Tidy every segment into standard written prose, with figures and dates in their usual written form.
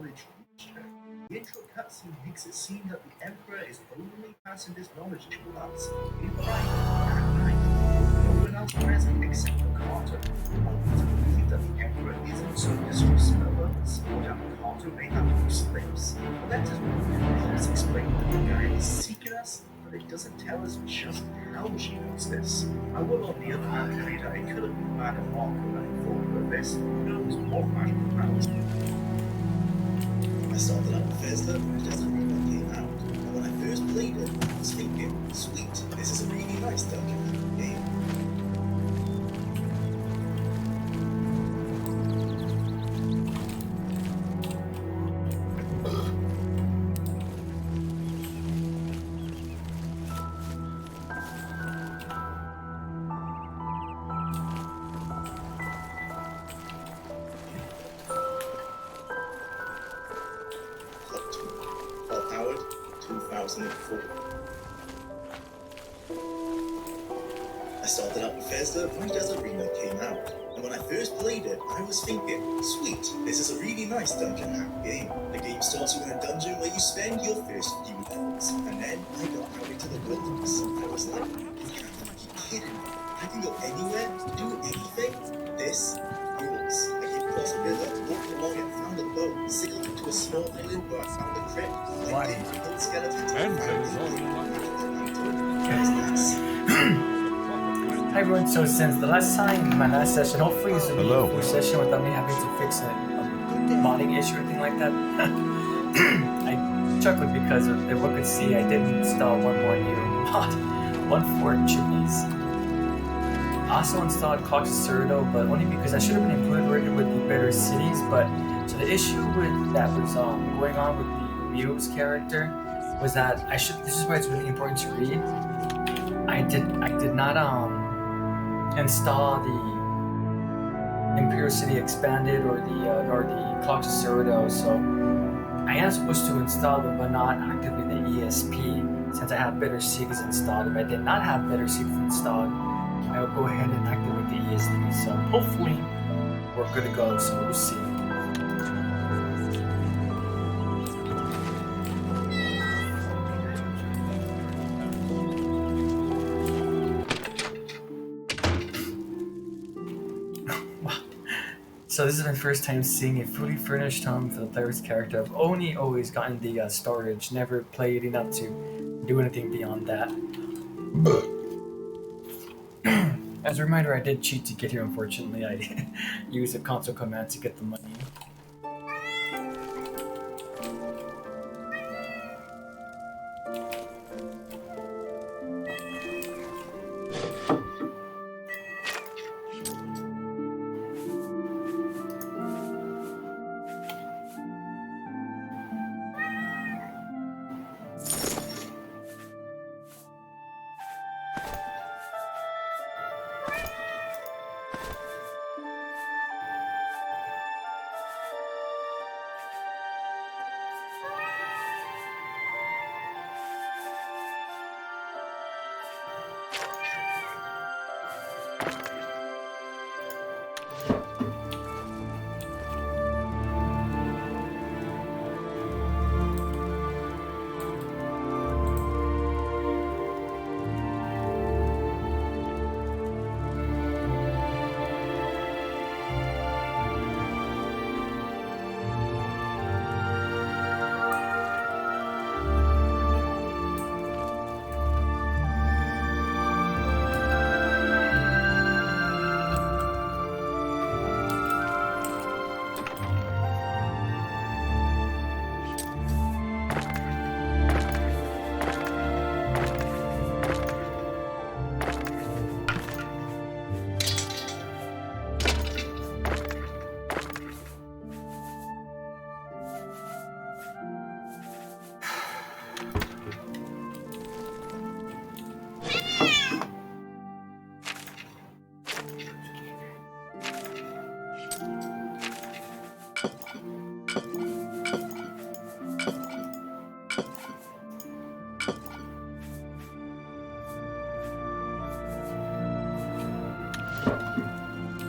knowledge reached her. The intro cutscene makes it seem that the Emperor is only passing this knowledge to us in private at night, with no one else present except for Carter. I want to believe that the Emperor isn't so distrustful of us, or that Carter may have loose lips. The letters helps explain that the guy is seeking us, but it doesn't tell us just how she knows this. I will, on the other hand, agree that it could have been Madame Marco running forward with this. Who knows what magical powers? I started out with Bethesda, and just a remake came out. And when I first played it, I was thinking, sweet, this is a really nice dungeon game. Howard, 2004. I started out with Bethesda right as the remake came out, and when I first played it, I was thinking, sweet, this is a really nice dungeon hack game. The game starts with a dungeon where you spend your first few levels, and then I got out into the wilderness. I was like, you can't be kidding me. I can go anywhere, do anything. This rules. I came across a river, walked along it, found a boat, sailed into a small island where I found a crypt. I did build skeletons and Hi everyone, so since the last time, my last session, hopefully it's a Hello. full session without me having to fix a modding issue or anything like that. I chuckled because if everyone could see, I did install one more new mod, one for chimneys. I also installed Cox Cerdo, but only because I should have been included with the better cities, but so the issue with that was going on with the Muse character was that this is why it's really important to read. I did not install the Imperial City Expanded or the Clocks of Cerdo, so I am supposed to install them but not activate the ESP since I have Better Cities installed. If I did not have Better Cities installed, I will go ahead and activate the ESP. So hopefully we're good to go, so we'll see. So this is my first time seeing a fully furnished home for the player's character. I've only always gotten the storage, never played enough to do anything beyond that. As a reminder, I did cheat to get here, unfortunately. I used a console command to get the money.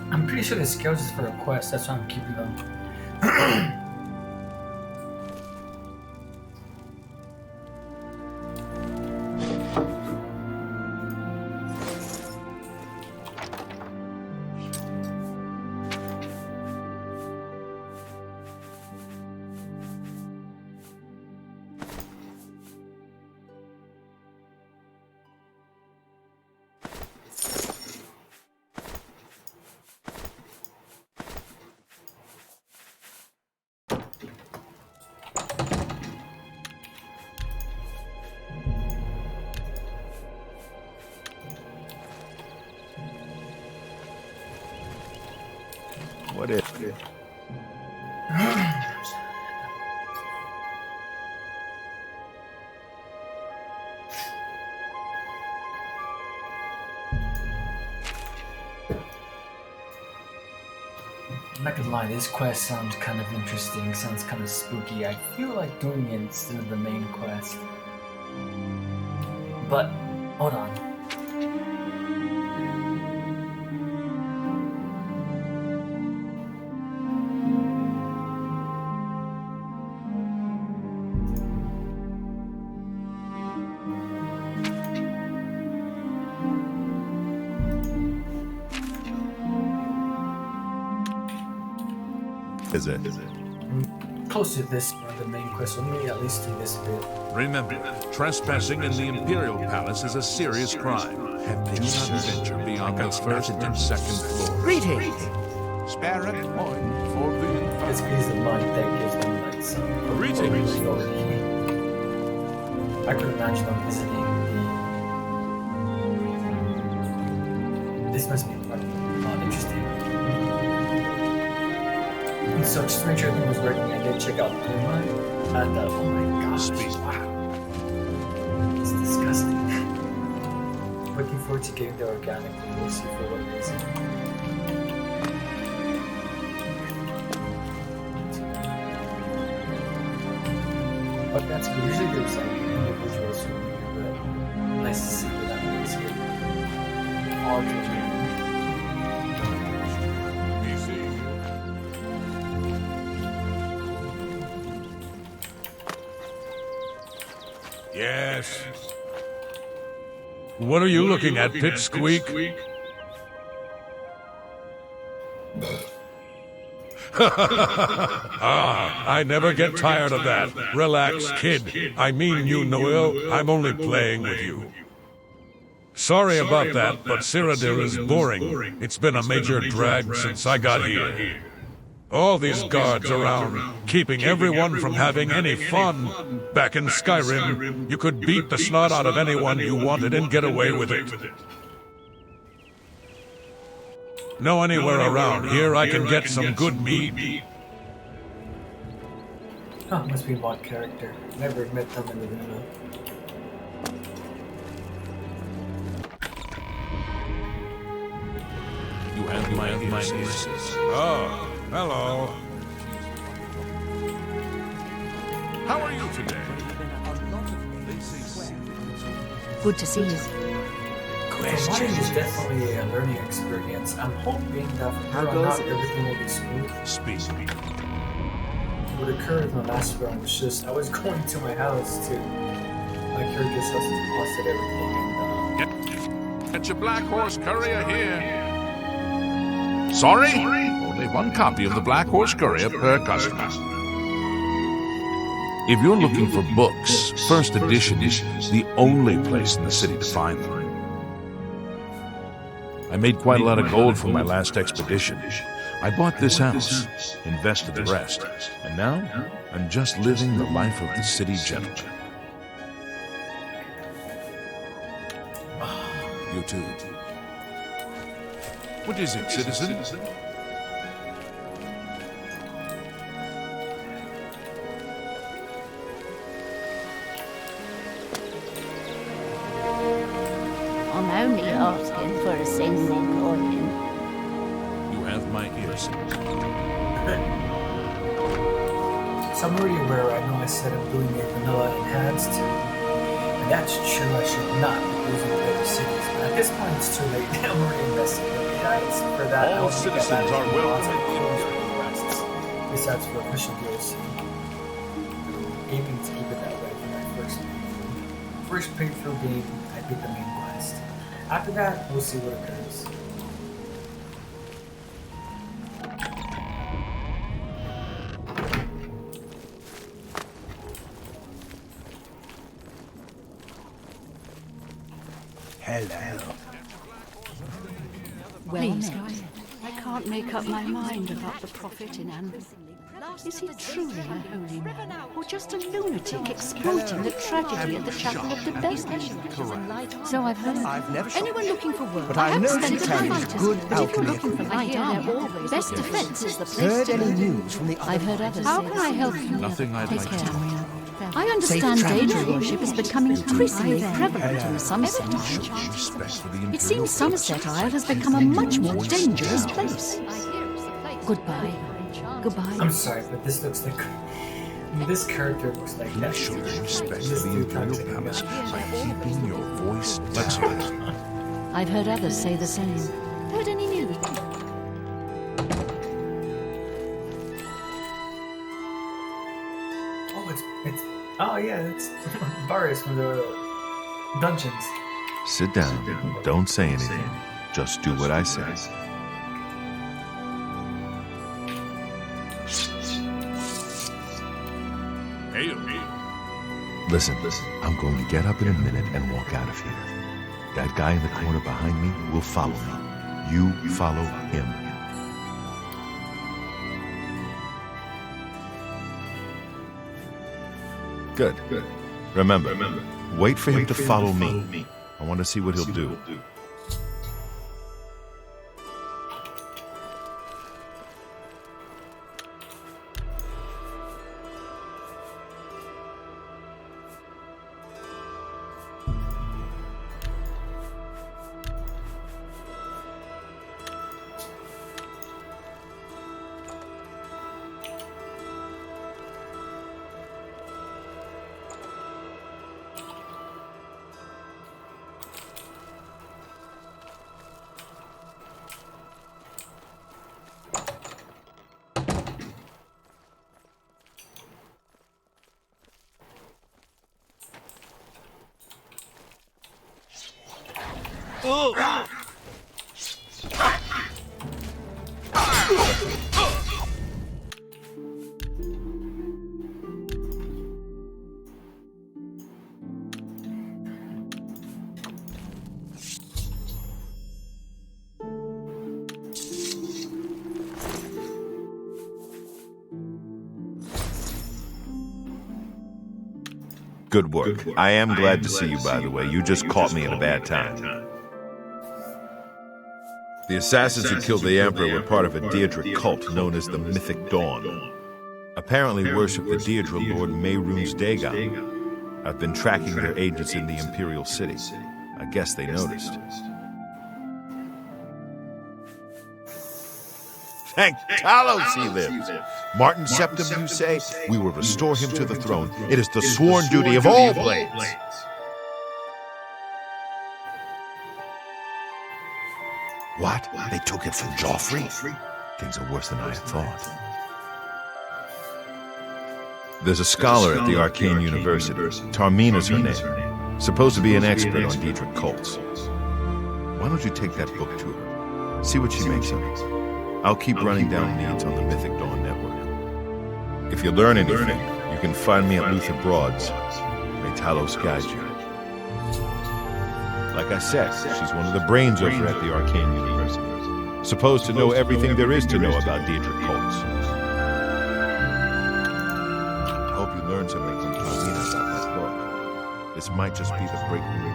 I'm pretty sure the scales is for a quest, that's why I'm keeping them. good. I'm not gonna lie, this quest sounds kind of interesting, sounds kind of spooky. I feel like doing it instead of the main quest. But, hold on. Is it? Close to this one, the main quest, so maybe at least do this bit. Remember, trespassing in the Imperial Palace is a serious crime. And do not venture beyond the first and second floors. Greetings! Spare a coin for the It's because the monk that gives them like some Greetings. authority. I could imagine them visiting the... This must be interesting. And such Stranger Things was working, I did check out the timeline, and oh my gosh, wow. It's disgusting. Looking forward to getting the organic, we'll see for what reason. But that's good. Usually there's like individuals who here, but nice to see what that looks good. All children. Yes. What are you looking at, Pipsqueak? I never get tired of that. Relax, kid. I mean you, Noel. I'm only playing with you. Sorry about that, but Cyrodiil is boring. It's been a major drag since I got here. All these guards around, keeping everyone from having any fun. Back in Skyrim, you could beat the snot out of anyone you wanted and get away with it. Know anywhere around here I can get some good meat? Huh, must be a bot character. Never met them in the vanilla. You have my advice. Oh. Hello. How are you today? Good to see you. Mine is definitely a learning experience. I'm hoping that from here on out everything will be smooth. Speak. What occurred in the last round was just I was going to my house to my character's house to deposit everything and Get your Black Horse Courier here. Sorry? Only one copy of the Black Horse Courier per customer. If you're looking for books, First Edition is the only place in the city to find them. I made quite a lot of gold from my last expedition. I bought this house, invested the rest, and now I'm just living the life of the city gentleman. You too. What is it, citizen? I'm only asking for a single coin. You have my ears. so I'm already aware. I know I said I'm doing a vanilla enhanced, and that's true. I should not be using the other cities, but at this point it's too late. I'm already invested in the guys for that. All citizens are welcome in quests. Besides for official DLC, aiming to keep it that way for my first playthrough game. I beat the main quest. After that, we'll see what occurs. Hello. Well, please, I can't make up my mind about the profit in Anvil. Is he truly a holy man, or just a lunatic exploiting the tragedy at the Chapel of the Bell? So I've heard. I've never shot. Anyone looking for work? But I know have to sent tell you fighters, good but if you're alchemy looking for light armor, best defense is the place Heard to any look. news from the other I've heard others. How can I help you? Nothing I'd Take like care, to do. Maria. I understand Daedra worship is becoming increasingly prevalent in Somerset Isle. Respect for the It seems Somerset Isle has become a much more dangerous place. Goodbye. Goodbye. I'm sorry, but this looks like. I mean, this character looks like that. Show respect This for the dude Imperial talks like Palace that. by keeping your voice down. I've heard others say the same. Heard any news? Oh yeah, it's Barris from the dungeons. Sit down. Don't say anything. Just do what I say. Listen, I'm going to get up in a minute and walk out of here. That guy in the corner behind me will follow me. You follow him. Good. Remember, wait for him to follow me. I want to see what he'll do. Good work. I am glad to see you, by the way. You just caught me at a bad time. The assassins who killed the Emperor were part of a Deirdre cult known as the Mythic Dawn. Apparently worship the Deirdre Lord Mehrunes Dagon. I've been tracking their agents in the Imperial City. I guess they noticed. Thank Talos he lives. Martin Septim, you say? We will restore him to the throne. It is the sworn duty of all blades. What? They took it from Joffrey? Things are worse than I had thought. There's a scholar at the Arcane University. Tarmina's her name. Supposed to be an expert on Daedric cults. Why don't you take that book to her? See what she makes of it. I'll keep running down leads on the Mythic Dawn network. If you learn anything, you can find me at Luther Broad's. May Talos guide you. Like I said, she's one of the brains over at the Arcane University. Supposed to know everything there is to know about Daedric cults. I hope you learned something from Tarmina about that book. This might just be the breakthrough.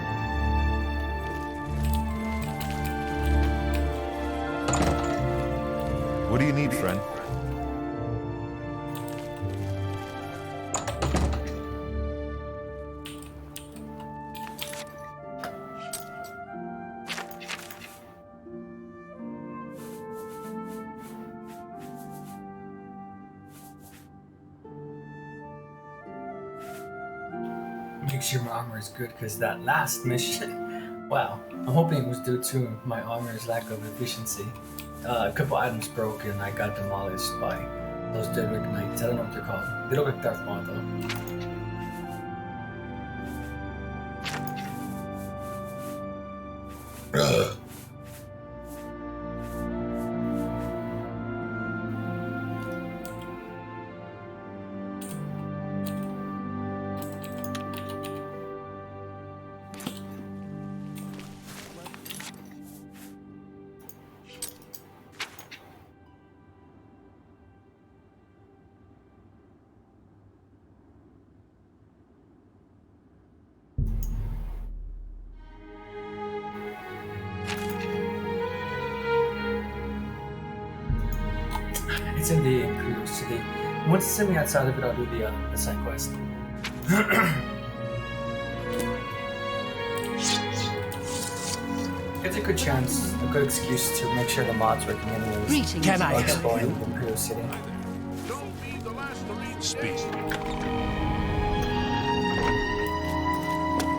What do you need, friend? Make sure my armor is good, because that last mission, wow, I'm hoping it was due to my armor's lack of efficiency. A couple items broke and I got demolished by those Deadwick Knights. I don't know what they're called. They look like Darth Maul though. Once it's semi outside of it, I'll do the side quest. It's a good chance, a good excuse to make sure the mod's working anyways. Greetings. Can I While help exploring you? the Imperial City. Speak.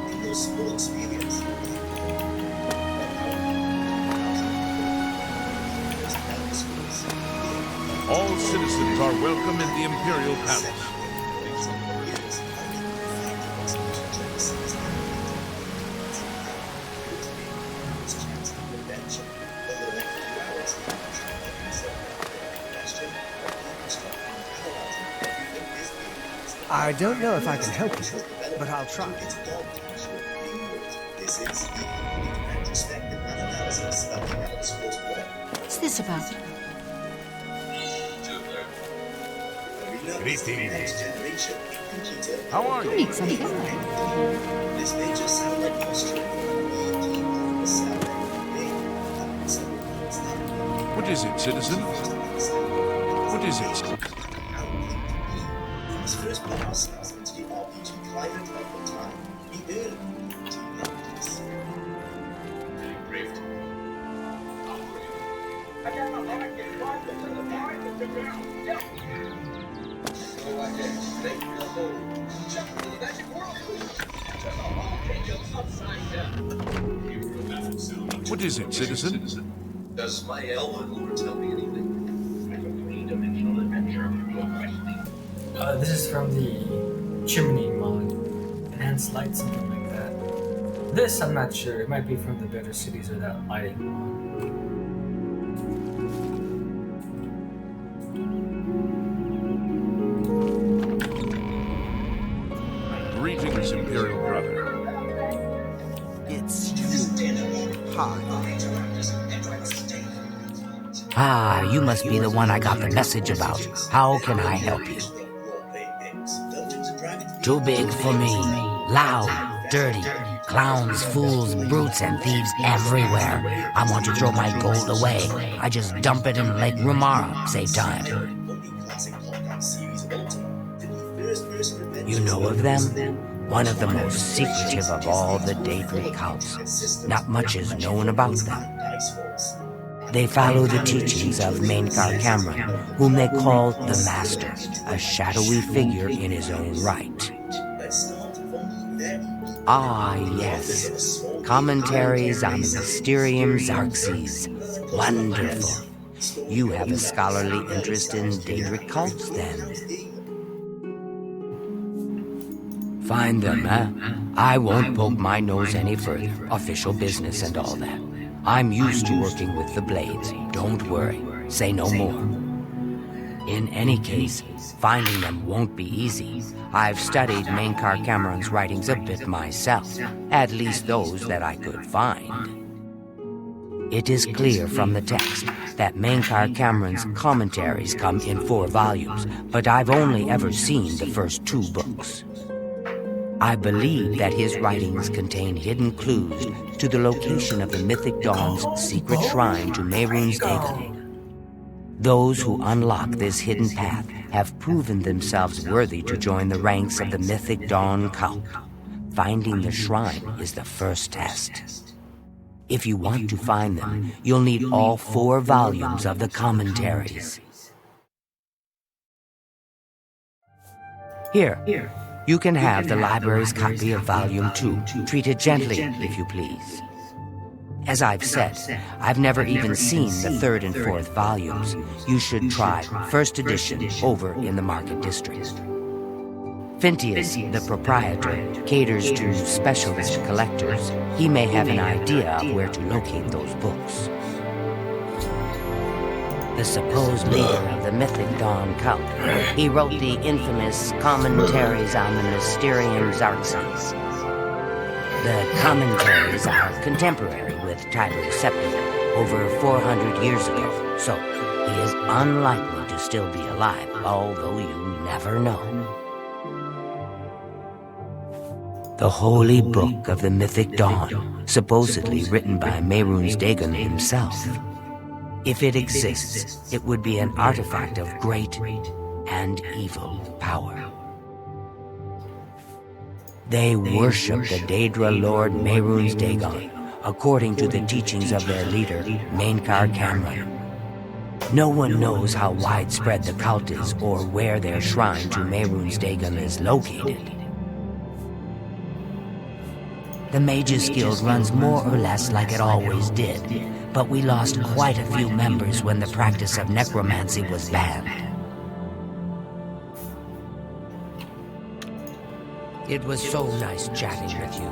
In your small experience, All citizens are welcome in the Imperial Palace. I don't know if I can help you, but I'll try. This is the retrospective analysis of the Elseworlds work. What's this about? Greetings. Next generation computer. How are I you? need something. This may just sound like posturing, but sound like What is it, citizen? What is it? Let's first put ourselves into the RPG climate of the time, the early 1990s. What is it, citizen? Does my elven lord tell me anything? This is from the chimney mod. Enhanced light, something like that. This, I'm not sure. It might be from the Better Cities or that lighting mod. Greetings, Imperial brother. It's you. Hi. Ah, you must be the one I got the message about. How can I help you? Too big for me. Loud, dirty. Clowns, fools, brutes, and thieves everywhere. I want to throw my gold away. I just dump it in Lake Rumara. Save time. You know of them? One of the most secretive of all the Daedric cults. Not much is known about them. They follow the teachings of Mainkar Cameron, whom they call the Master, a shadowy figure in his own right. Ah, yes. Commentaries on the Mysterium Xarxes. Wonderful. You have a scholarly interest in Daedric cults, then? Find them, huh? I won't poke my nose any further. Official business and all that. I'm used to working with the blades. Don't worry. Say no more. In any case, finding them won't be easy. I've studied Mainkar Cameron's writings a bit myself, at least those that I could find. It is clear from the text that Mainkar Cameron's commentaries come in 4 volumes, but I've only ever seen the first 2 books. I believe that his writings contain hidden clues to the location of the Mythic Dawn's secret shrine to Mehrunes Dagon. Those who unlock this hidden path have proven themselves worthy to join the ranks of the Mythic Dawn cult. Finding the shrine is the first test. If you want to find them, you'll need all 4 volumes of the commentaries. Here. You can have the library's copy of Volume 2. Treat it gently, if you please. As I've said, I've never even seen the 3rd and 4th volumes. You should try first edition over in the Market District. Phintius, the proprietor, caters to specialist collectors. He may have an idea of where to locate those books. The supposed leader of the Mythic Dawn cult. He wrote the infamous Commentaries on the Mysterium Xarxes. The commentaries are contemporary with Tiber Septim, over 400 years ago, so he is unlikely to still be alive, although you never know. The Holy Book of the Mythic Dawn, supposedly written by Mehrunes Dagon himself. If it exists, it would be an artifact of great and evil power. They worship the Daedra Lord Mehrunes Dagon, according to the teachings of their leader, Mainkar Cameron. No one knows how widespread the cult is or where their shrine to Mehrunes Dagon is located. The Mages Guild runs more or less like it always did, but we lost quite a few members when the practice of necromancy was banned. It was so nice chatting with you.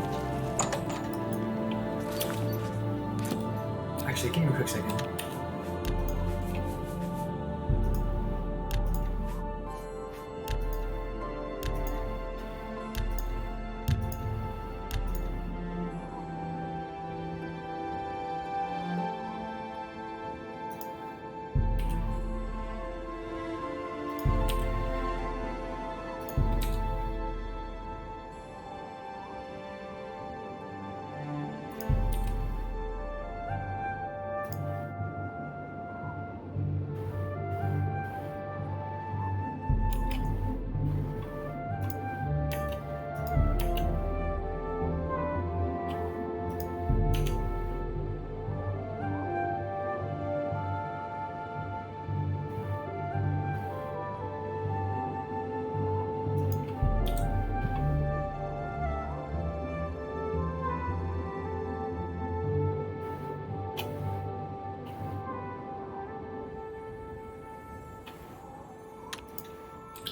Actually, give me a quick second.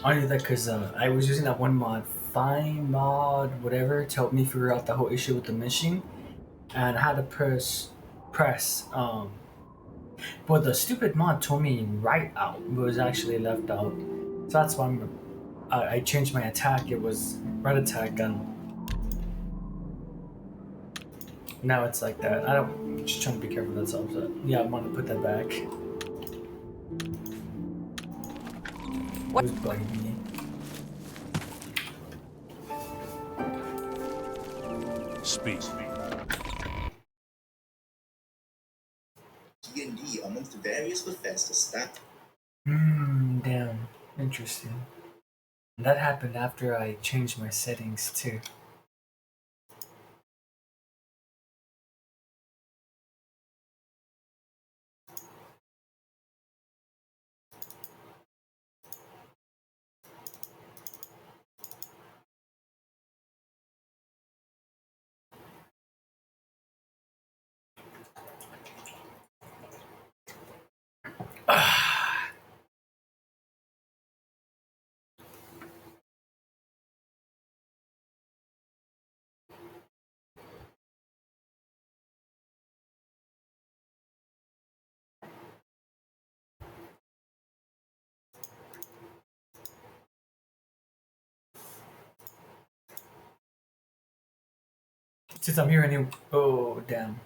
I did that because I was using that one mod, Find Mod, whatever, to help me figure out the whole issue with the mission, and I had to press. But the stupid mod told me right out, but it was actually left out. So that's why I changed my attack. It was right attack, and now it's like that. I'm just trying to be careful. That's all. So yeah, I want to put that back. What? It was bugging me. Speak. D&D amongst the various Bethesda staff. Damn. Interesting. And that happened after I changed my settings too. Since I'm here anyway, oh damn.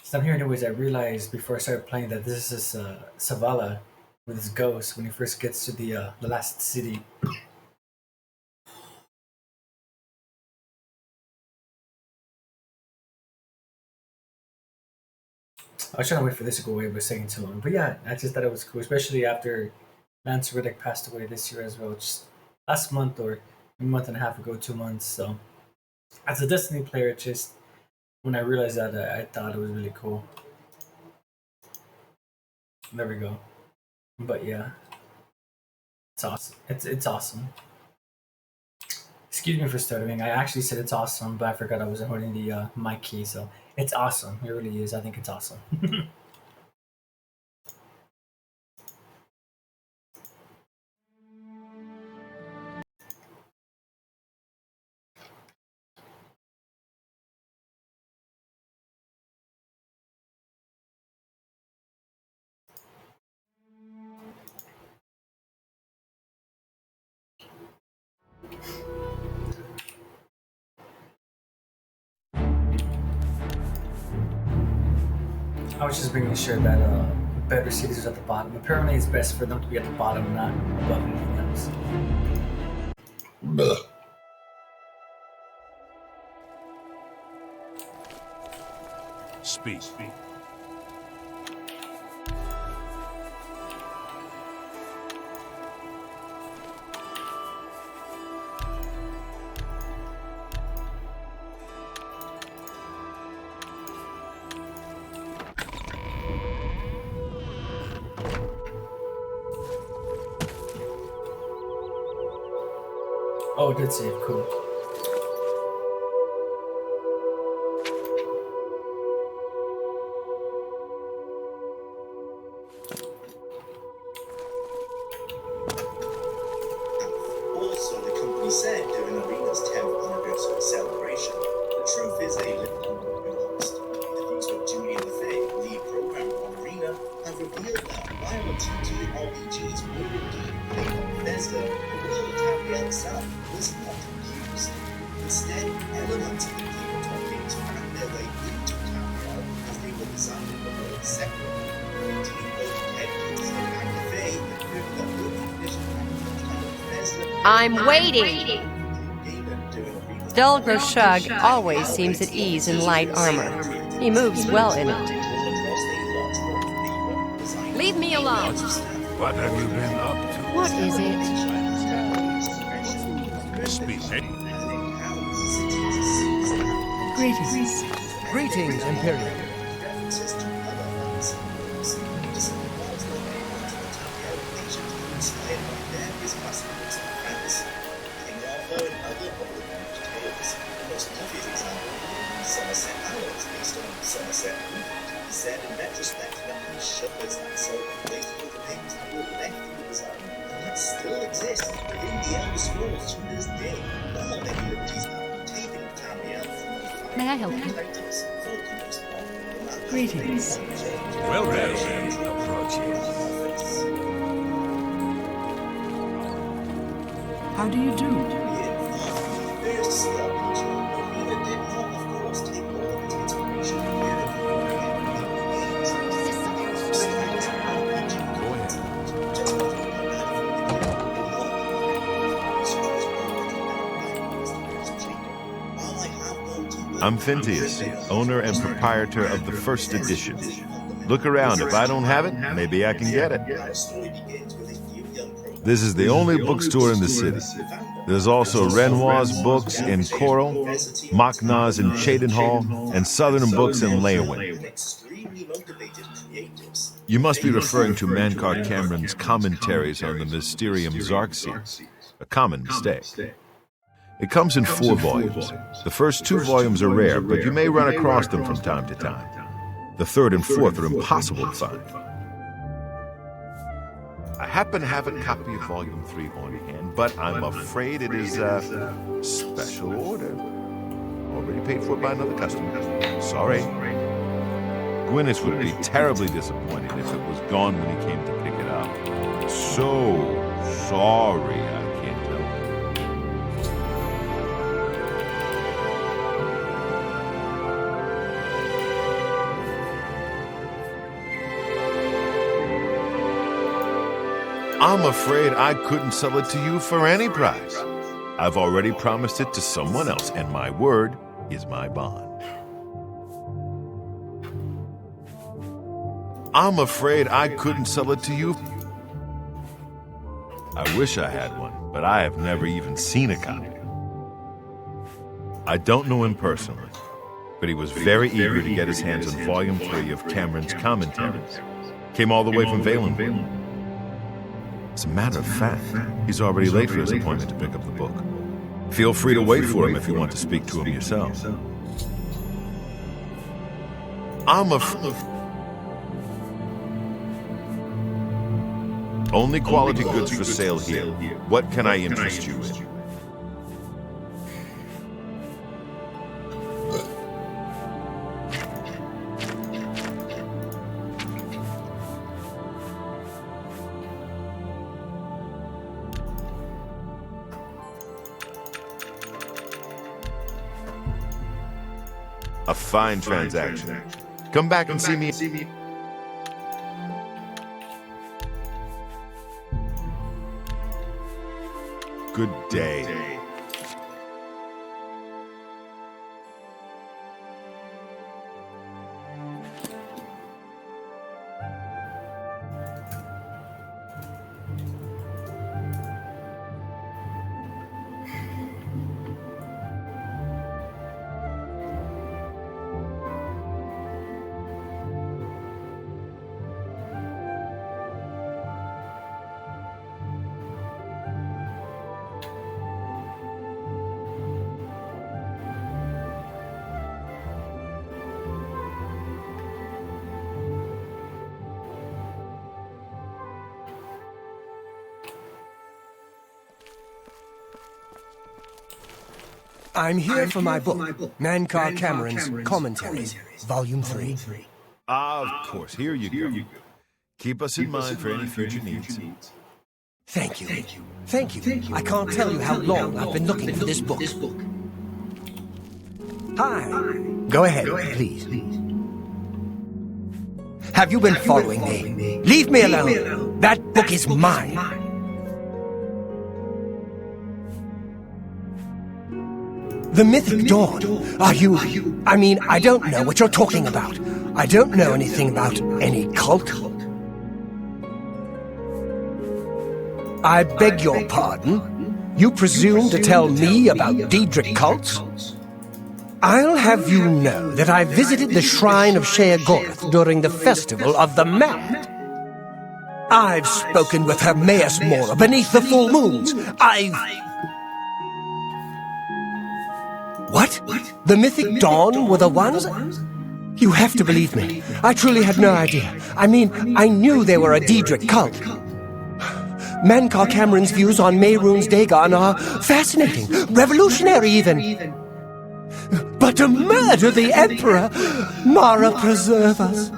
Since I'm here anyways, I realized before I started playing that this is Savala with his ghost when he first gets to the last city. I was trying to wait for this to go away, but it's taking too long. But yeah, I just thought it was cool, especially after Lance Riddick passed away this year as well, just last month or a month and a half ago, 2 months. So as a Destiny player, it just when I realized that, I thought it was really cool. There we go. But yeah, it's awesome. It's awesome. Excuse me for stuttering. I actually said it's awesome, but I forgot I wasn't holding the mic key. So it's awesome. It really is. I think it's awesome. I was just making sure that better cities is at the bottom. Apparently, it's best for them to be at the bottom, not above anything else. Blah. Speak. Oh, it did save. Cool. Also, the company said during Arena's 10th anniversary celebration, the truth is a little lost. Interviews with Julian Lefay, lead programmer on Arena, have revealed that while the TTRPGs were indeed played on Bethesda, the world of Tamriel itself was not used. Instead, elements of the tabletop games found their way into Tamriel as they were designed the world separately. Indeed, both Ted Gibson and Lefay confirmed that working conditions I'm waiting! Dulgra's Shug always seems at ease in light armor. He moves well in it. Leave me alone! What have you been up to? What is it? Speak. Greetings. Greetings, Imperial. Somerset Alloys based on Somerset Movement. He said in retrospect that he shuffers that so replaced with the names that were left in the design and that still exist within the Elder Scrolls to this day. Not many liberties have been taken with Tamriel from the May I help you? characters for the most part. Greetings. Well, then, approaching. How do you do? I'm Phintius, owner and proprietor of the first edition. Look around. If I don't have it, maybe I can get it. This is the only bookstore in the city. There's also Renoir's books in Coral, Machna's in Cheydinhall, and Southern Books in Leyawiin. You must be referring to Mankar Cameron's commentaries on the Mysterium Xarxes, a common mistake. It comes in 4 volumes. The first 2 volumes are rare, but you may run across them from time to time. The 3rd and 4th are impossible to find. I happen to have a copy of Volume 3 on hand, but I'm afraid it is a special order. Already paid for by another customer. Sorry. Gwyneth would be terribly disappointed if it was gone when he came to pick it up. So sorry I can't help you. I'm afraid I couldn't sell it to you for any price. I've already promised it to someone else, and my word is my bond. I'm afraid I couldn't sell it to you. I wish I had one, but I have never even seen a copy. I don't know him personally, but he was very eager to get his hands on Volume 3 of Cameron's commentaries. Came all the way from Valenville. As a matter of fact, he's already late for his appointment to pick up the book. Feel free to wait for him if you want to speak to him yourself. Only quality goods for sale here. What can I interest you in? A fine transaction. Come back and see me. Good day. I'm here for my book, Mankar Cameron's Commentaries, Volume 3. Of course, here you go. Keep us in mind for any future needs. Thank you. Thank you. I can't tell you how long I've been looking for this book. Hi. Go ahead, please. Have you been following me? Leave me alone. That book is mine. The Mythic Dawn. Are you... I mean, I don't know what you're talking about. I don't know anything about any cult. I beg your pardon? You presume to tell me about Daedric cults? I'll have you know that I visited the shrine of Sheogorath during the Festival of the Mad. I've spoken with Hermaeus Mora beneath the full moons. What? The Mythic Dawn were the ones? You have to believe me. I truly had no idea. I mean, I knew they were a Daedric cult. Mankar Cameron's views on Mehrunes Dagon are fascinating, revolutionary even. But to murder the Emperor, Mara preserve us.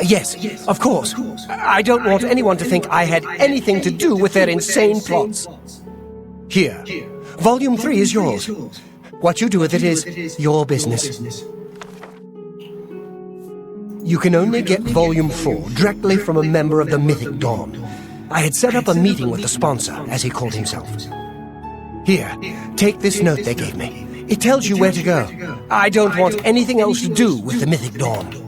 Yes, of course. I don't want anyone to think I had anything to do with their insane plots. Here, Volume 3 is yours. What you do with it is your business. You can only get Volume 4 directly from a member of the Mythic Dawn. I had set up a meeting with the sponsor, as he called himself. Here, take this note they gave me. It tells you where to go. I don't want anything else to do with the Mythic Dawn.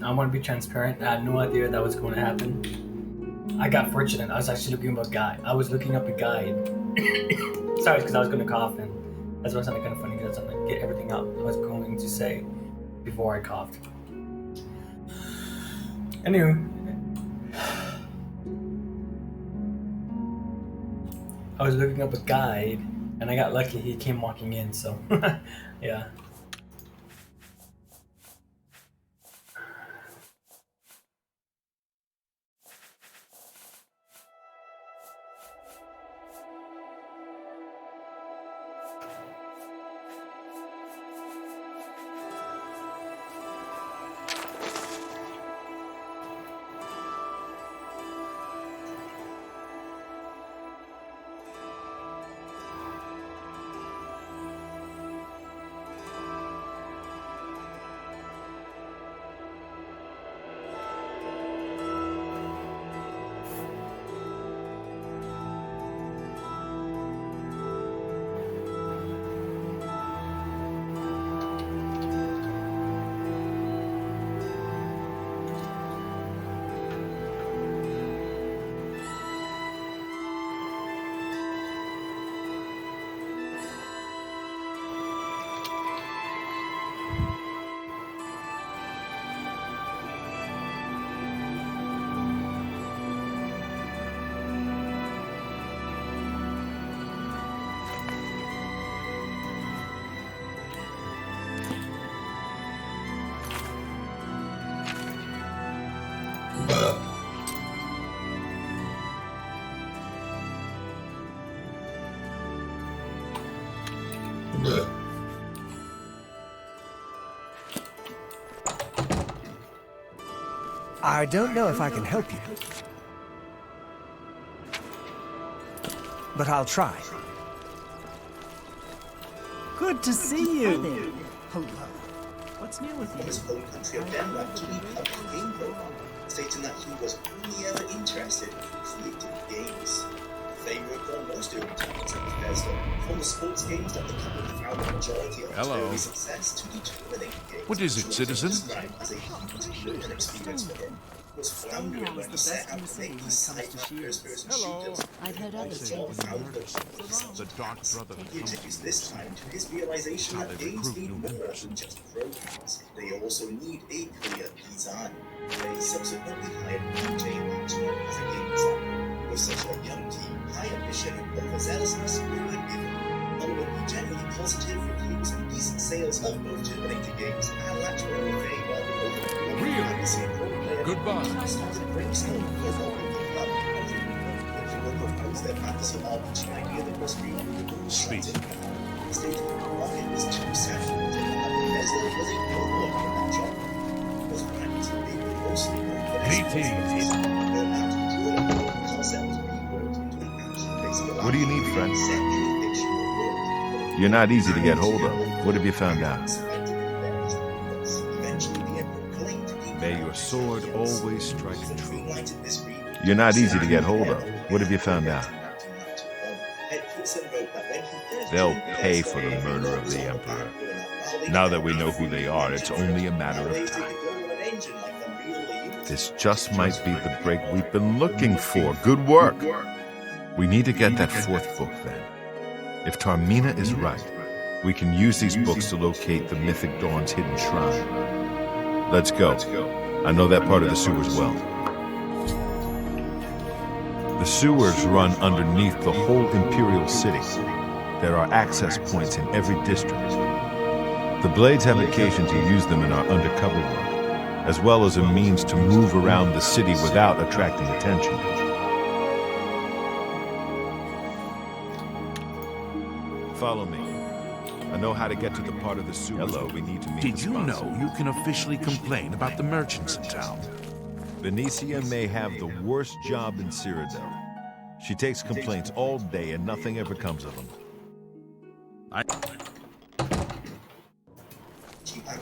I want to be transparent. I had no idea that was going to happen. I got fortunate. I was actually looking up a guide. Sorry, because I was going to cough, and that's why it sounded kind of funny, because I was going to get everything out I was going to say before I coughed. Anyway, I was looking up a guide, and I got lucky. He came walking in, so yeah. I don't know if I can help you, but I'll try. Good to see you. Hello. What's new with From his home country of Denmark to republic game program, stating that he was only ever interested in creating games. Fame worked on most early titles at Bethesda, from the sports games that the company found the majority of early success to determining games. What is it, citizen? As a huge learning experience for him, was floundering when he set out to make these sci-fi first-person shooters. I've heard others All found the Dark Brother. He attributes this time to his realization that games need more than just programs. They also need a clear design. They subsequently hired DJ Marchman as a game designer. With such a young team, high ambition and overzealousness were given. Following the generally positive reviews and decent sales of both Terminator games and Latchman with a well-developed Goodbye. started brainstorming for what we could club and if you will propose their fantasy RPG idea that was really Sweet. stated the market was too saturated and Bethesda was a no-one in that job. Was right, they were mostly known for their What do you need, friend? You're not easy to get hold of. What have you found out? May your sword always strike true. You're not easy to get hold of. What have you found out? They'll pay for the murder of the Emperor. Now that we know who they are, it's only a matter of time. This just might be the break we've been looking for. Good work. We need to get that fourth book, then. If Tarmina is right, we can use these books to locate the Mythic Dawn's hidden shrine. Let's go. I know that part of the sewers well. The sewers run underneath the whole Imperial City. There are access points in every district. The Blades have occasion to use them in our undercover work, as well as a means to move around the city without attracting attention. Follow me. I know how to get to the part of the sewers where we need to meet. Did you know you can officially complain about the merchants in town? Benicia may have the worst job in Cyrodiil. She takes complaints all day and nothing ever comes of them. Back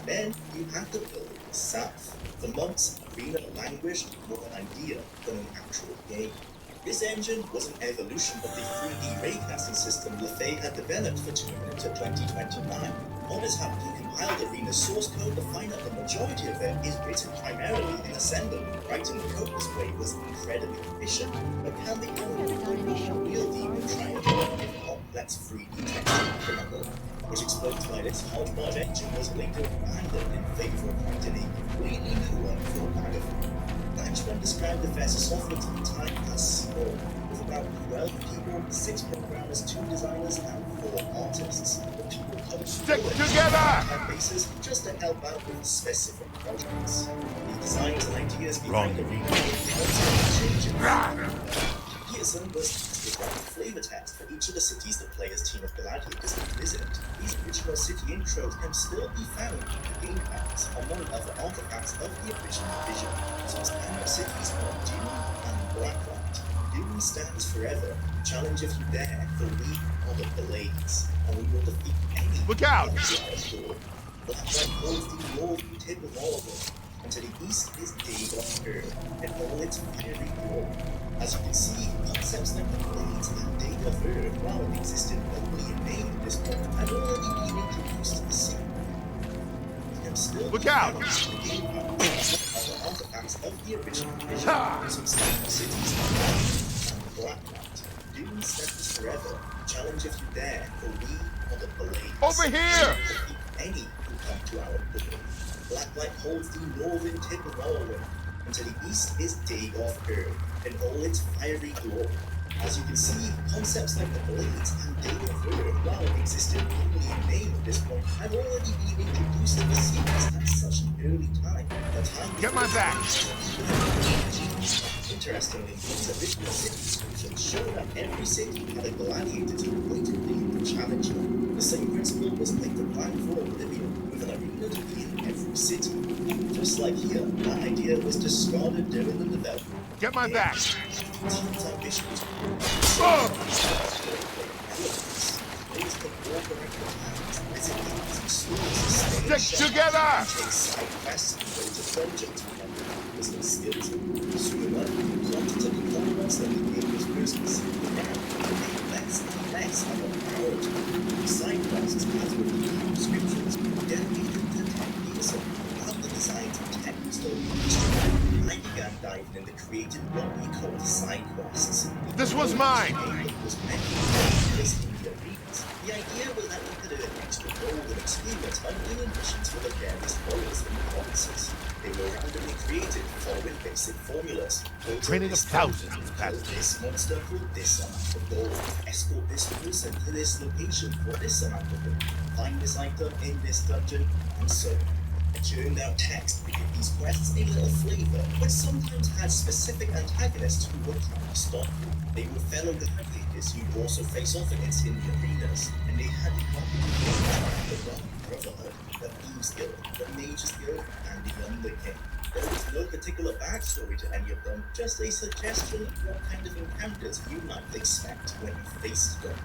then, you had to build the South. For months, Arena languished more an idea than an actual game. This engine was an evolution of the 3D raycasting system Lefay had developed for Terminator 2029. Modders have decompiled Arena's source code to find that the majority of it is written primarily in assembly. Writing the code this way was incredibly efficient, but can the only real demon try to develop a complex 3D texture level, which explains why this hodgepodge engine was later abandoned in favor of writing a completely new one for Battlefield. Latchman described the Bethesda software at the time as small, with about 12 people, 6 programmers, 2 designers, and 4 artists. But people come Stick together! Bases just to help out with specific projects. The designs and ideas behind the Arena Pearson was tasked with writing flavor text for each of the cities the player's team of gladiators can visit. These original city intros can still be found in the game packs, among other artifacts of the original vision, such as Amber Cities of Doom and Blacklight. Doom stands forever. Challenge if you dare, for we are the Blades, and we will defeat any. Look out! Blacklight holds the northern tip of Oblivion, and to the east is Dagon Earth, and all its fiery glory. As you can see, concepts like the Blades and Dagon Earth, while it existed only in name at this point, had already been introduced to the scene. Look out! Other artifacts of the original vision, some cities and Blacklight. Doom stands forever. Challenge if you dare, for we are the Blades. Over here! Any who come to our door. Blacklight holds the northern tip of Oblivion, and to the east is Dagoth Earth, in all its fiery glory. As you can see, concepts like the Blades and Dagoth Earth, while it existed only in name at this point, had already been introduced to the series at such an early time. Get my back! Interestingly, these original city descriptions show that every city had a gladiator team waiting for you to challenge them. The same principle was later planned for Oblivion, with an arena to be in every city. Just like here, that idea was discarded during the development. Get my back! Team's ambition was Stick together! side quests and go to dungeons with business skills. Soon enough, wanted to become monster in the game's business. Less and less of a power to do side quests as with the descriptions dedicated to tech Pearson. Without the designs and tech story, I began diving into creating what we call side quests. This was mine! Was meant to be in the arenas. The idea was that we could earn extra gold and experience by winning missions for the various roles in the provinces. They were randomly created following basic formulas. Training of thousands of Kill paladins. this monster for this amount of gold. Escort this person to this location for this amount of gold. Find this item in this dungeon, and so on. I churned out text to give these quests a little flavor, which sometimes had specific antagonists who were trying to stop you. They were fellow gladiators who also face off against in the arenas, and they had the Dark Brotherhood, the Thieves Guild, the Mages Guild, and the Underking. There was no particular backstory to any of them, just a suggestion of what kind of encounters you might expect when you faced them.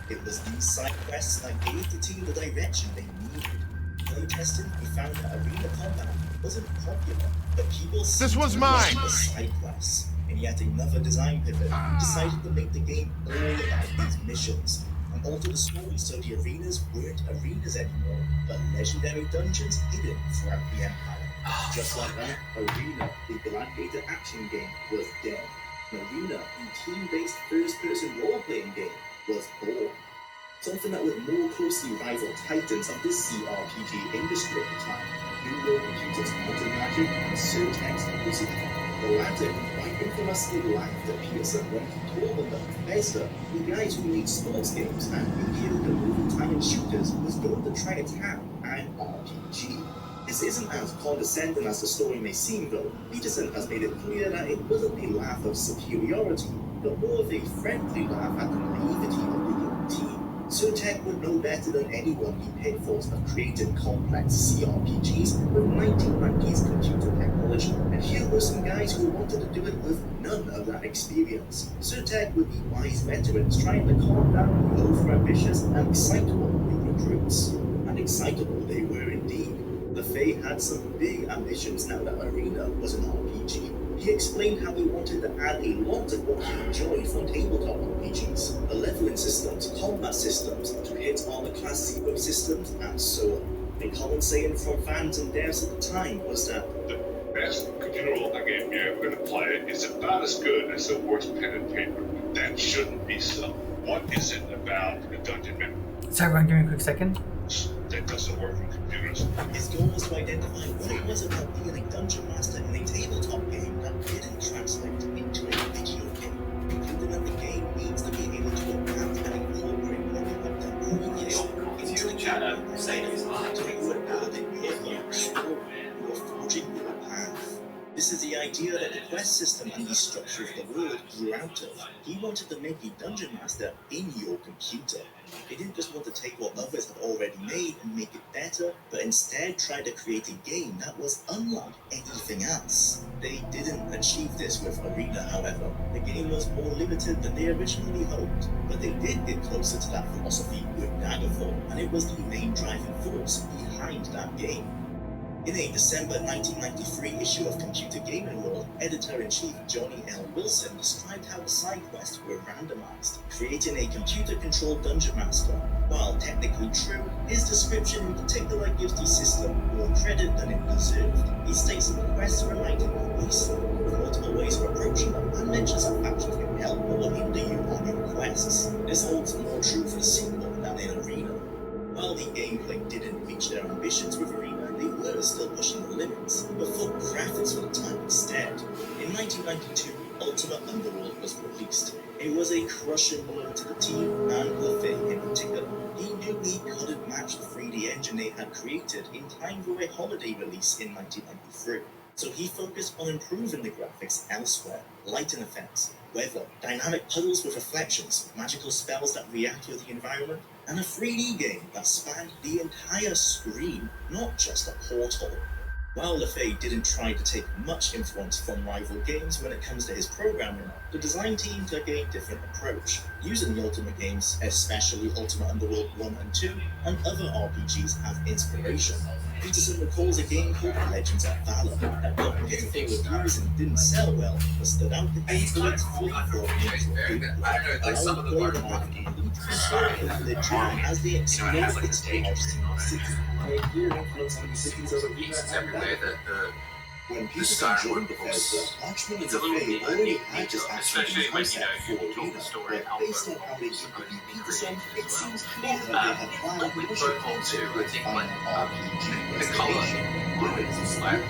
It was these side quests that gave the team the direction they needed. Playtesting, we found that arena combat wasn't popular, but people This was mine! the side quests. And yet another design pivot decided to make the game all about these missions and alter the story so the arenas weren't arenas anymore, but legendary dungeons hidden throughout the Empire. Just like that, Arena, the gladiator action game, was dead. Arena, the team-based first-person role-playing game, was born. Something that would more closely rival titans of the CRPG industry at the time. New World Computers Quantum Magic and Surtex Oblivion. The latter quite infamously laughed at Pearson when he told them that Bethesda, the guys who made sports games and mediocre movie-time shooters, was going to try to tap an RPG. This isn't as condescending as the story may seem, though. Peterson has made it clear that it wasn't a laugh of superiority, but more of a friendly laugh at the naivety of the young team. Surtech would know better than anyone the pitfalls of creating complex CRPGs with 1990s computer technology, and here were some guys who wanted to do it with none of that experience. Surtech would be wise veterans trying to calm down the over-ambitious and excitable new recruits. And excitable they were indeed. LaFay had some big ambitions now that Arena was an RPG. He explained how he wanted to add a lot of what he enjoyed from tabletop RPGs, the leveling systems, combat systems, to hit armor class zero systems, and so on. A common saying from fans and devs at the time was that the best computer role game you're ever going to play is about as good as the worst pen and paper. That shouldn't be so. What is it about a dungeon map? Sorry, Ron, give me a quick second. That doesn't work on computers. His goal was to identify what it was about being a dungeon master in a tabletop game that didn't translate into a video game, including that the game needs to be able to adapt and incorporate what you have done previously into the game, to you are building your own story, you are forging your path. This is the idea that the quest system and the structure of the world grew out of. He wanted to make a dungeon master in your computer. They didn't just want to take what others had already made and make it better, but instead try to create a game that was unlike anything else. They didn't achieve this with Arena, however. The game was more limited than they originally hoped, but they did get closer to that philosophy with Daggerfall, and it was the main driving force behind that game. In a December 1993 issue of Computer Gaming World, editor-in-chief Johnny L. Wilson described how the side quests were randomized, creating a computer-controlled dungeon master. While technically true, his description in particular gives the system more credit than it deserved. He states that the quests are enlightened and wasted, with multiple ways of approaching them, and mentions that factions can help or hinder you on your quests. This holds more true for the sequel than in Arena. While the gameplay didn't reach their ambitions with Arena, they were still pushing the limits, but for graphics for the time instead. In 1992, Ultimate Underworld was released. It was a crushing blow to the team, and LaFay in particular. He knew he couldn't match the 3D engine they had created in time for a holiday release in 1993. So he focused on improving the graphics elsewhere, lighting effects, weather, dynamic puzzles with reflections, magical spells that react with the environment, and a 3D game that spanned the entire screen, not just a portal. While LaFay didn't try to take much influence from rival games when it comes to his programming, the design team took a different approach, using the Ultimate games, especially Ultimate Underworld 1 and 2, and other RPGs as inspiration. Peterson recalls a game called Legends of Valor that got pitiful reviews and didn't sell well, but stood out the game for its free-for-all nature. Allowing player to have complete control of the journey as they explore its large city. A clear influence on the cities of Arena and When The Peterson Skyrim joined Bethesda, books, Archman it's and a little Fay neat, already neat had this detail, action especially when concept for you told the Data, story but how based on both how they was took supposed to be Peterson, created it as well. seems clear that they had planned Like with motion Protocol capture 2, for I its think final RPG the color presentation. on it is like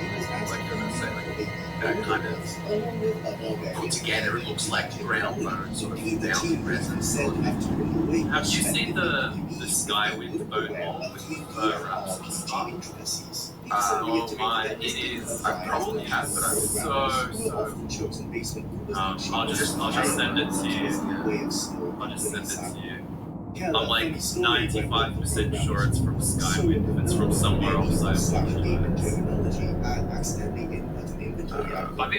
that kind of put together. It looks like brown bone sort of down in resin. Have you seen the Skywind boat mold with CG? Oh my, it is. I probably have, but I'm so. I'll just send it to you. I'll just send it to you. I'm like 95% sure it's from Skywind. If it's from somewhere else, I apologize.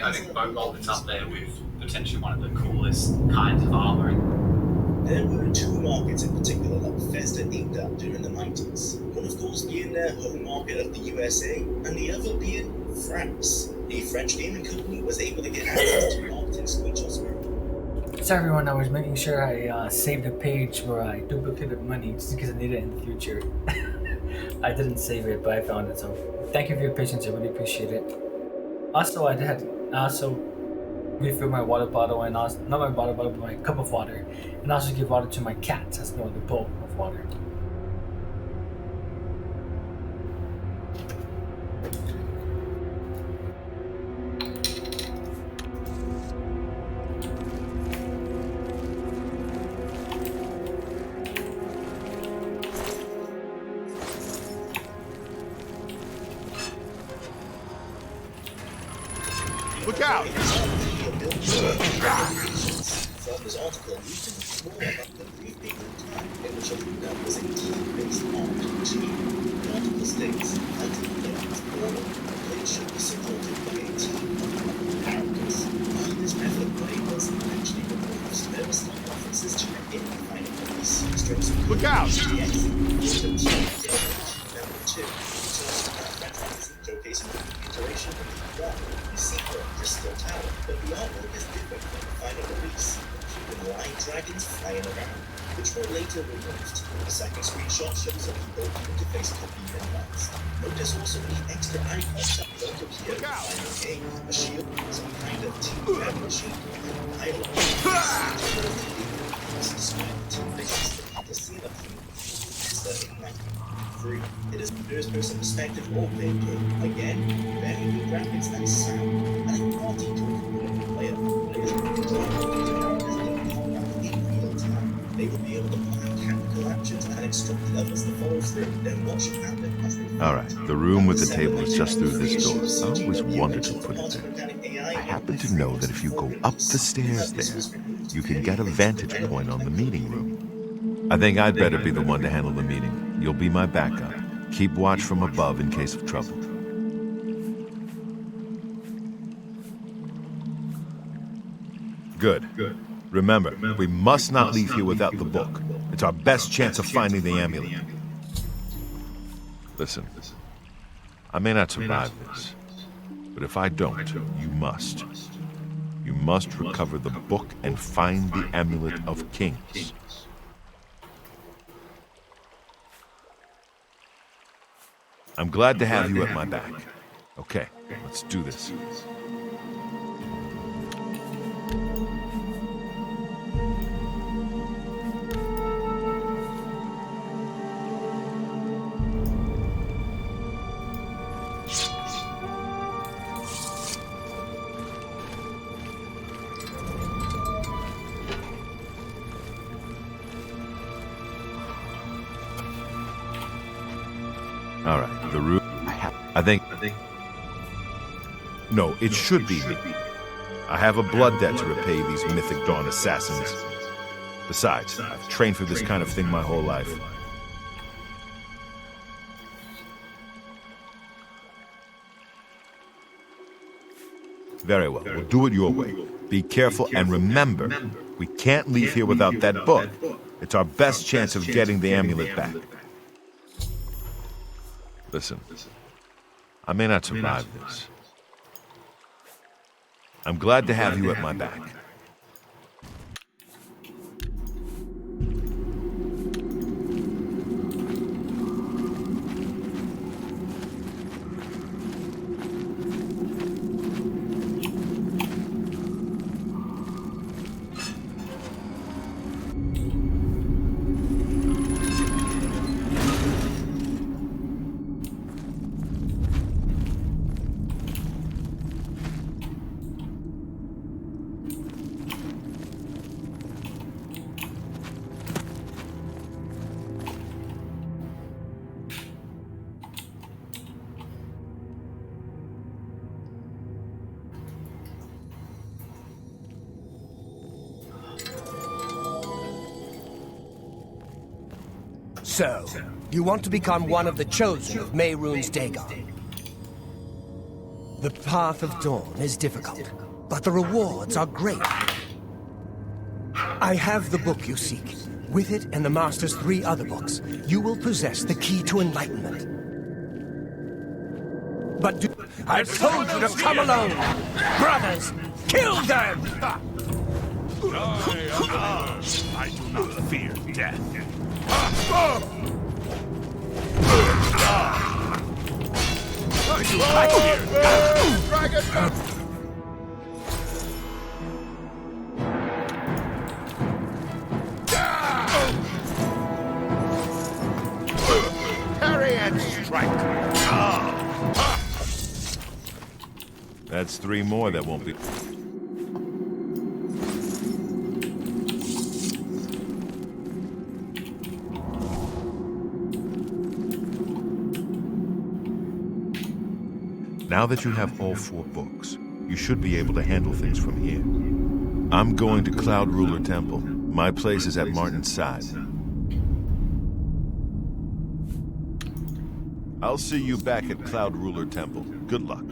I think boat mold is up there with potentially one of the coolest kinds of armor. There were two markets in particular that Bethesda aimed at during the 90s. One of course being their home market of the USA, and the other being France. A French gaming company was able to get access to marketing screenshots. Sorry everyone, I was making sure I saved a page where I duplicated money just in case I need it in the future. I didn't save it, but I found it, so thank you for your patience, I really appreciate it. Also, I also refill my water bottle and also, not my water bottle, but my cup of water, and also give water to my cat. That's no other bowl of water. Look out! This article used to explore about the brief period of time in which Arena was a team-based RPG. The article states that Arena was born and play should be supported by a team of characters. While this method of play was eventually removed, there were still references to it in the final release. Look out! Yes, number 2. Showcasing the iteration of the one, the sequel, Crystal Tower, but the artwork is different from the final release, including light dragons flying around, which were later removed. The second screenshot shows a people interface could be enhanced. Notice also the extra icons that don't appear in the final game, a shield, some kind of team-red machine, and dialogue. This describes the team faces the scene of the 3. It is the first-person perspective roleplay game. Again, very good graphics and sound, and a quality to the player. It is in real time. They will be able to plan tactical actions and instruct the others to follow through. Then what should happen as they All right, the room with the table is just through this door. I always wondered who put it there. I happen to know that if you go up the stairs there, you can get a vantage point on the meeting room. I think I'd better be the one to handle the meeting. You'll be my backup. Keep watch from above in case of trouble. Good. Remember, we must not leave here without the book. It's our best chance of finding the amulet. Listen, I may not survive this, but if I don't, you must. You must recover the book and find the amulet of kings. I'm glad to have you at my back. Okay, let's do this. All right, the room. I think. No, it should be me. I have a blood debt to repay these Mythic Dawn assassins. Besides, I've trained for this kind of thing my whole life. Very well, we'll do it your way. Be careful and remember, we can't leave here without that book. It's our best chance of getting the amulet back. Listen, I may not survive this. I'm glad to have you at my back. So, you want to become one of the chosen of Mehrunes Dagon. The path of dawn is difficult, but the rewards are great. I have the book you seek. With it and the Master's 3 other books, you will possess the key to enlightenment. But I've told you to come alone! Brothers, kill them! I do not fear death. Parry and strike. That's 3 more that won't be. Now that you have all 4 books, you should be able to handle things from here. I'm going to Cloud Ruler Temple. My place is at Martin's side. I'll see you back at Cloud Ruler Temple. Good luck.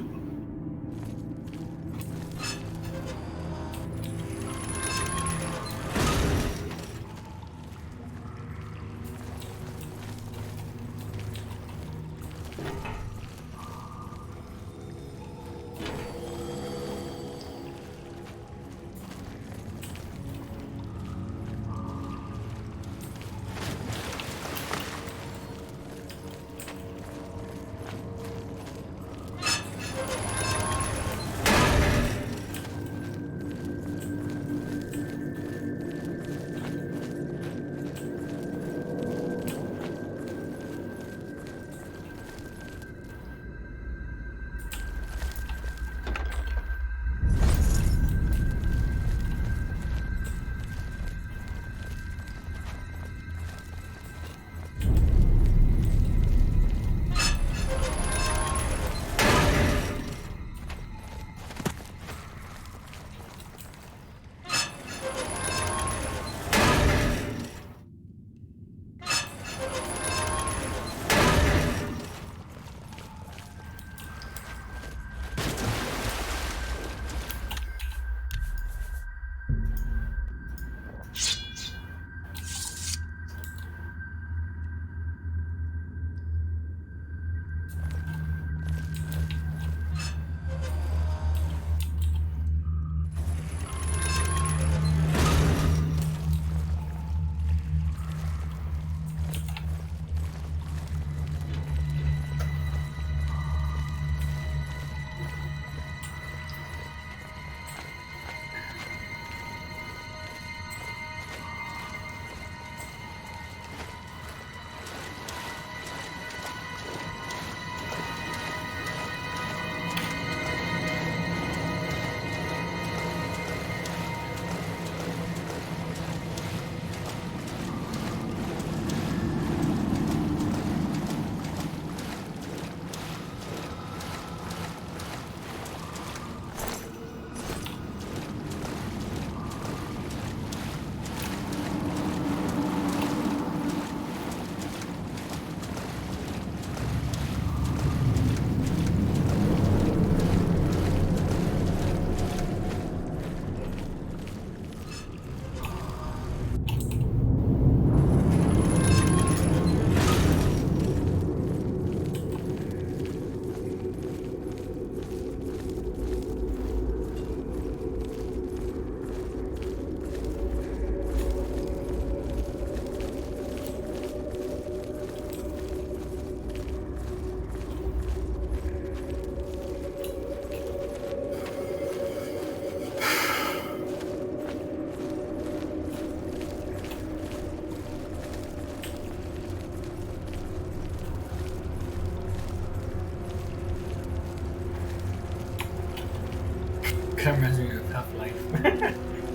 Kind of reminds me of Half-Life.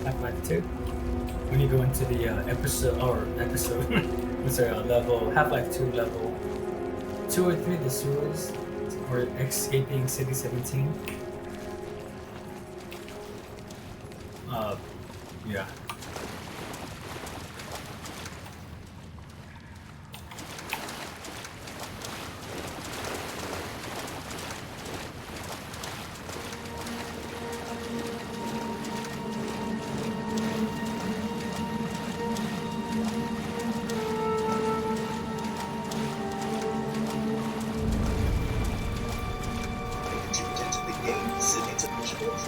Half-Life 2. When you go into the level, Half-Life 2 level 2 or 3, the sewers, or escaping City 17. Yeah.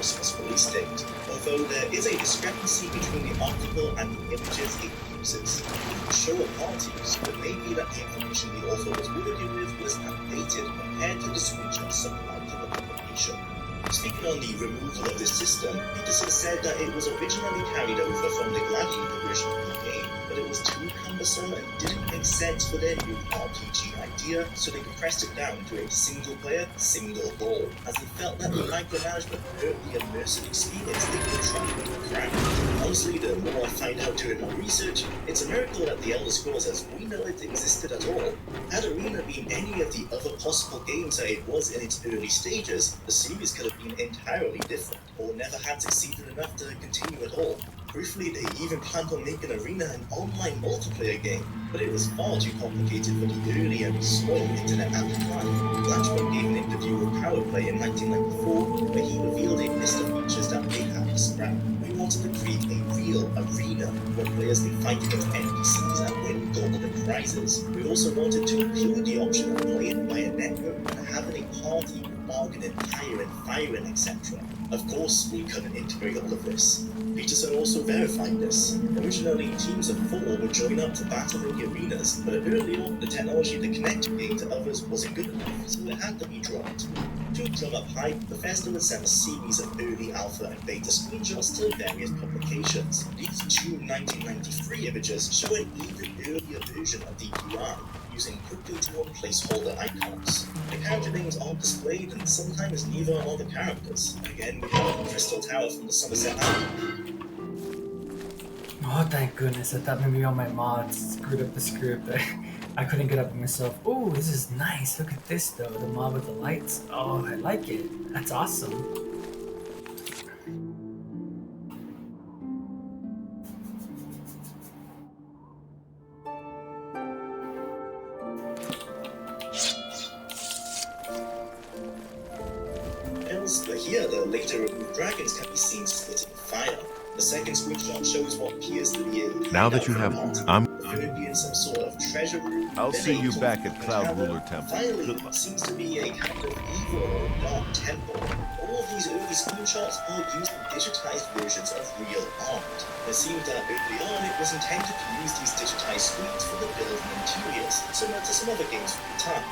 Christmas release date, although there is a discrepancy between the article and the images it uses. The show of parties, but may be that the information the author was working with was outdated compared to the screenshots supplied to the publication. Speaking on the removal of this system, Peterson said that it was originally carried over from the Gladiator version of the game, but it was too cumbersome and didn't make sense for their new RPG idea, so they compressed it down to a single-player, single-ball, as they felt that the micromanagement hurt the immersive experience they were trying to craft. Honestly, the more I find out during my research, it's a miracle that the Elder Scrolls as we know it existed at all. Had Arena been any of the other possible games that it was in its early stages, the series could have been entirely different, or never had succeeded enough to continue at all. Briefly, they even planned on making Arena an online multiplayer game, but it was far too complicated for the early and slow internet at the time. Blanchman gave an interview with Powerplay in 1994, where he revealed a list of features that they had to scrap. We wanted to create a real arena where players can fight against NPCs and win golden prizes. We also wanted to include the option of playing via network and having a party with bargaining, hiring, firing, etc. Of course, we couldn't integrate all of this. Peterson also verified this. Originally, teams of 4 would join up to battle in the arenas, but early on, the technology to connect the game to others wasn't good enough, so it had to be dropped. To drum up hype, Bethesda would send a series of early alpha and beta screenshots to various publications. These two 1993 images show an even earlier version of the UI, using quickly drawn placeholder icons. The character names aren't displayed, and sometimes neither are the characters. Again, we have the Crystal Tower from the Somerset Island. Oh, thank goodness. I thought maybe all my mods screwed up the script. I couldn't get up myself. Oh, this is nice. Look at this, though. The mod with the lights. Oh, I like it. That's awesome. But here, the later removed dragons can be seen splitting fire. The second screenshot shows what appears to be a now that you have, I'm. The third being some sort of treasure room. I'll see you back at Cloud Ruler Temple. Finally, what seems to be a kind of evil or dark temple. All of these early screenshots are using digitized versions of real art. It seems that early on it was intended to use these digitized screens for the building interiors, similar to some other games from the time.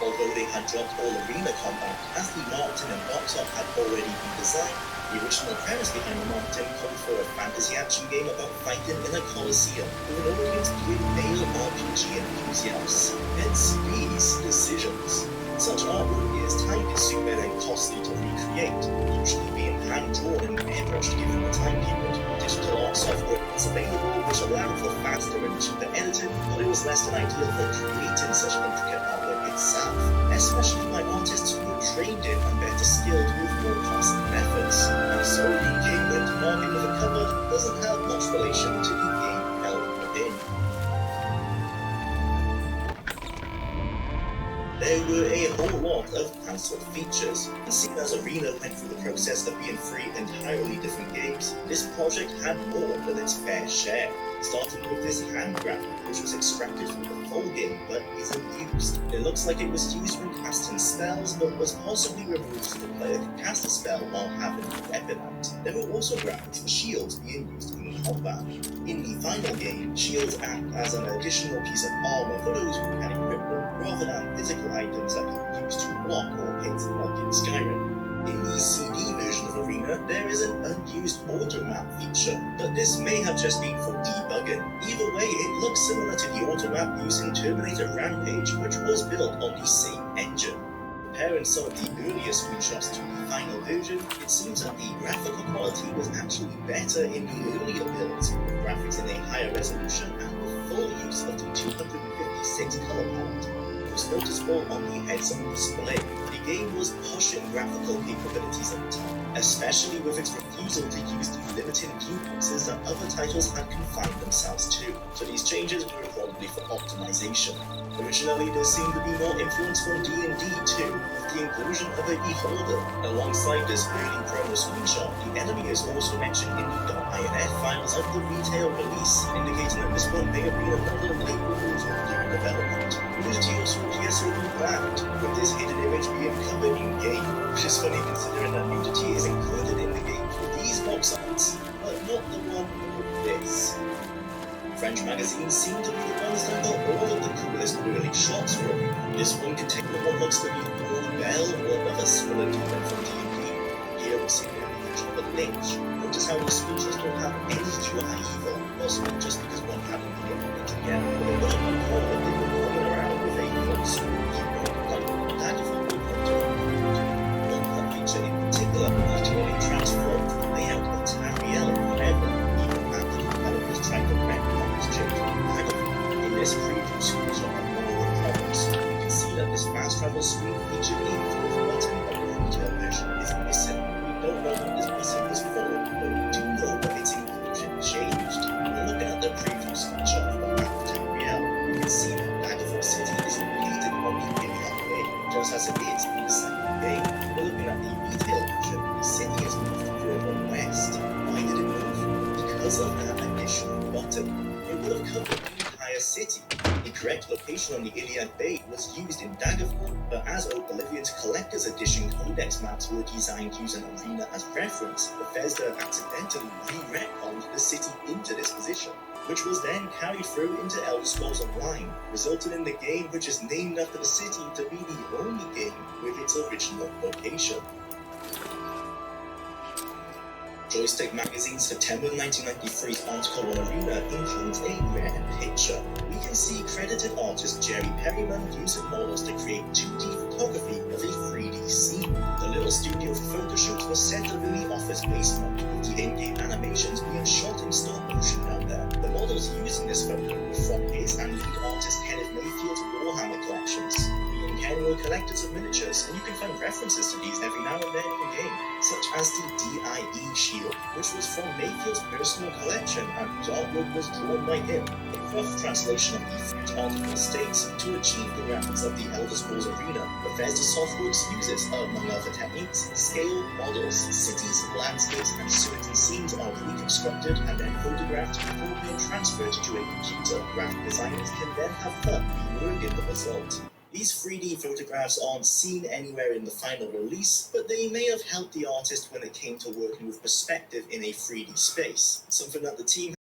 Although they had dropped all arena combat, as the marketing and box art had already been designed, the original premise behind the marketing called for a fantasy action game about fighting in a coliseum, with an audience being male RPG enthusiasts. Hence these decisions. Such artwork is time-consuming and costly to recreate, usually being hand-drawn and airbrushed given the time period. Digital art software was available, which allowed for faster and cheaper editing, but it was less than ideal for creating such intricate artwork itself, especially by artists who were trained in and better skilled with more costly methods. And so the game went to market with a cover that doesn't have much relation to the game held within. There were a whole lot of cancelled features, and seeing as Arena went through the process of being 3 entirely different games, this project had more than its fair share, starting with this hand graphic, which was extracted from the full game but isn't used. It looks like it was used when casting spells, but was possibly removed so the player could cast a spell while having the weapon out. There were also graphics for shields being used in combat. In the final game, shields act as an additional piece of armor for those who can equip them, rather than physical items that people use to block or hit like in Skyrim. In the CD version of Arena, there is an unused auto map feature, but this may have just been for debugging. Either way, it looks similar to the auto map used in Terminator Rampage, which was built on the same engine. Comparing some of the earlier screenshots to the final version, it seems that the graphical quality was actually better in the earlier builds, with graphics in a higher resolution and with full use of the 256 color palette. It was noticeable on the heads-up display. The game was pushing graphical capabilities at the time, especially with its refusal to use the limiting viewboxes that other titles had confined themselves to, so these changes were probably for optimization. Originally, there seemed to be more influence from D&D too, with the inclusion of a beholder. Alongside this early promo screenshot, the enemy is also mentioned in the .inf files of the retail release, indicating that this one may have been another late proposal during development. Nudity also appears to have been banned, with this hidden image being covered in game, which is funny considering that nudity is included in French magazines seem to be the ones that got all of the coolest early shots from. This one contains what looks to be Old Bell or other similar demon from D&D. Here we see the image of a lich. Notice how these creatures don't have any UI evil, possibly just because one happened to get put together. But it doesn't recall that they were walking around with a full suit keyboard, like Daggerfall would want to. One that feature in particular literally transformed the layout of Tamriel forever, even after the developers tried to retcon this change in Daggerfall. In this preview screenshot of one of the problems, you can see that this fast travel screen featured a fourth button of the retail version is missing. We don't know what this missing is for, but we do know that its inclusion changed. When looking at the preview screenshot of the map of Tamriel, you can see that Daggerfall City is located on the Iliad Way, just as it is in the second game. But looking at the retail version, the city is moved further west. Why did it move? Because of that additional button. It would have covered the entire city. The correct location on the Iliad Bay was used in Daggerfall, but as Oblivion's Collector's Edition Codex maps were designed using Arena as reference, Bethesda accidentally re-retconned the city into this position, which was then carried through into Elder Scrolls Online, resulting in the game which is named after the city to be the only game with its original location. Joystick Magazine's September 1993 article on Arena includes a rare picture. We can see credited artist Jerry Perryman using models to create 2D photography of a 3D scene. The little studio photo shoot was set up in the office basement, with the in-game animations being shot in stop motion down there. The models used in this photo were from his and lead artist Kenneth Mayfield's Warhammer collections. The in-game were collectors of miniatures, and you can find references to these every now and then in-game, such as the DIE shield, which was from Mayfield's personal collection and whose artwork was drawn by him. A rough translation of the French article states, to achieve the graphics of the Elder Scrolls Arena, Bethesda Softworks uses, among other techniques, scale, models, cities, landscapes, and certain scenes are reconstructed and then photographed before being transferred to a computer. Graphic designers can then have fun reworking the result. These 3D photographs aren't seen anywhere in the final release, but they may have helped the artist when it came to working with perspective in a 3D space, something that the team